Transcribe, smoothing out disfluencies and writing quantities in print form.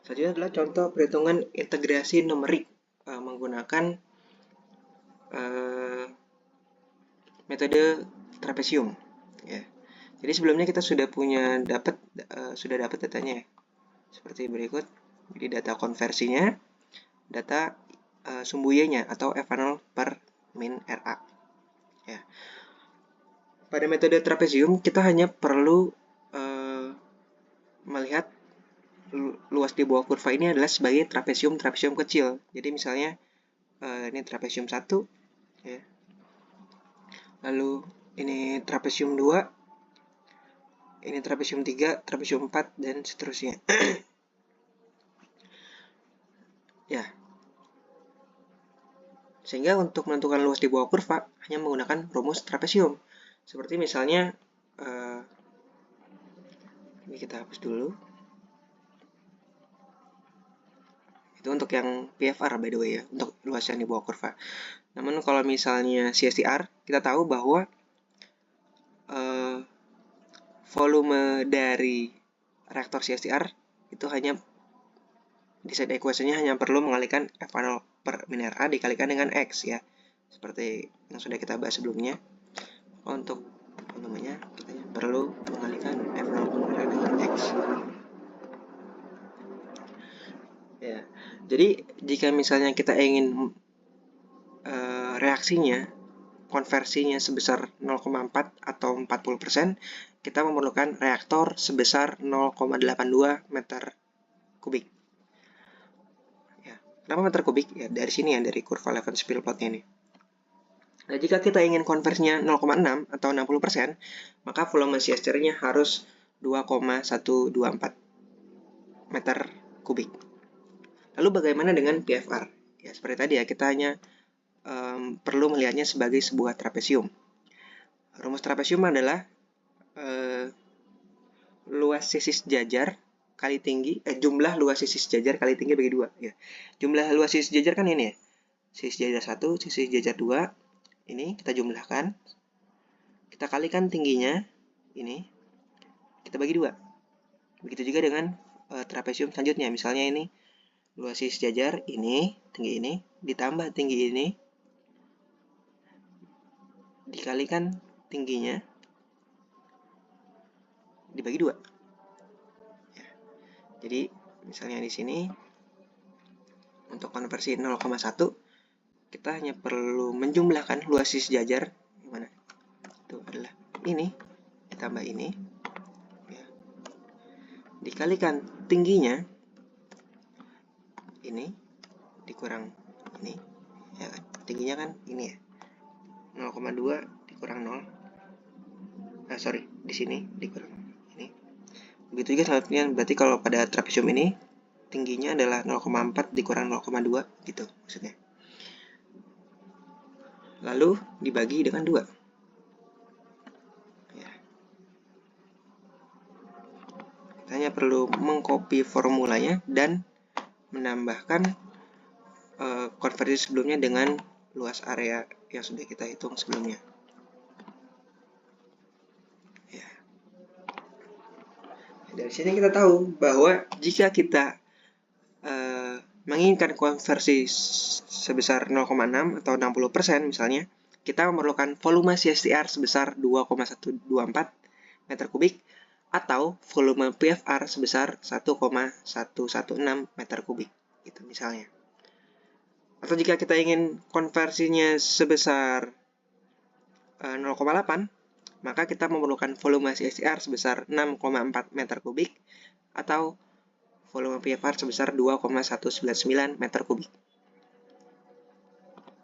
Selanjutnya adalah contoh perhitungan integrasi numerik menggunakan metode trapesium. Ya. Jadi sebelumnya kita sudah dapat datanya ya. Seperti berikut. Jadi data konversinya, data sumbu Y-nya atau F0 per min RA. Ya. Pada metode trapesium kita hanya perlu melihat luas di bawah kurva ini adalah sebagai trapesium kecil. Jadi misalnya ini trapesium 1 ya. Lalu ini trapesium 2, ini trapesium 3, trapesium 4 dan seterusnya. Ya. Sehingga untuk menentukan luas di bawah kurva hanya menggunakan rumus trapesium. Seperti misalnya ini kita hapus dulu. Itu untuk yang PFR by the way ya, untuk luas yang di bawah kurva. Namun kalau misalnya CSTR, kita tahu bahwa volume dari reaktor CSTR itu hanya di side equation-nya hanya perlu mengalihkan F0 per min RA dikalikan dengan X ya. Seperti yang sudah kita bahas sebelumnya. Untuk kita perlu mengalihkan F0 per min RA dengan X. Ya. Jadi jika misalnya kita ingin reaksinya, konversinya sebesar 0,4 atau 40%, kita memerlukan reaktor sebesar 0,82 meter kubik. Ya. Kenapa meter kubik? Ya dari sini ya, dari kurva Levenspiel plotnya ini. Nah, jika kita ingin konversinya 0,6 atau 60%, maka volume CSTR-nya harus 2,124 meter kubik. Lalu bagaimana dengan PFR? Ya, seperti tadi ya, kita hanya perlu melihatnya sebagai sebuah trapesium. Rumus trapesium adalah luas sisis jajar kali tinggi, jumlah luas sisis jajar kali tinggi bagi 2. Ya. Jumlah luas sisis jajar kan ini ya. Sisis jajar 1, sisis jajar 2. Ini kita jumlahkan. Kita kalikan tingginya, ini. Kita bagi 2. Begitu juga dengan trapesium selanjutnya. Misalnya ini luas sisis jajar, ini, tinggi ini, ditambah tinggi ini, dikalikan tingginya, dibagi 2. Ya. Jadi misalnya di sini untuk konversi 0,1 kita hanya perlu menjumlahkan luas sisis jajar gimana? Itu adalah ini ditambah ini ya. Dikalikan tingginya ini dikurang ini ya kan? Tingginya kan ini ya. 0,2 dikurang 0. Di sini dikurang ini. Begitu juga selanjutnya, berarti kalau pada trapesium ini tingginya adalah 0,4 dikurang 0,2 gitu maksudnya. Lalu dibagi dengan 2. Ya. Kita hanya perlu mengcopy formulanya dan menambahkan konversi sebelumnya dengan luas area yang sudah kita hitung sebelumnya. Ya. Dari sini kita tahu bahwa jika kita menginginkan konversi sebesar 0,6 atau 60% misalnya, kita memerlukan volume CSTR sebesar 2,124 meter kubik atau volume PFR sebesar 1,116 meter kubik gitu misalnya. Atau jika kita ingin konversinya sebesar 0,8, maka kita memerlukan volume CSTR sebesar 6,4 meter kubik atau volume PFR sebesar 2,199 meter kubik.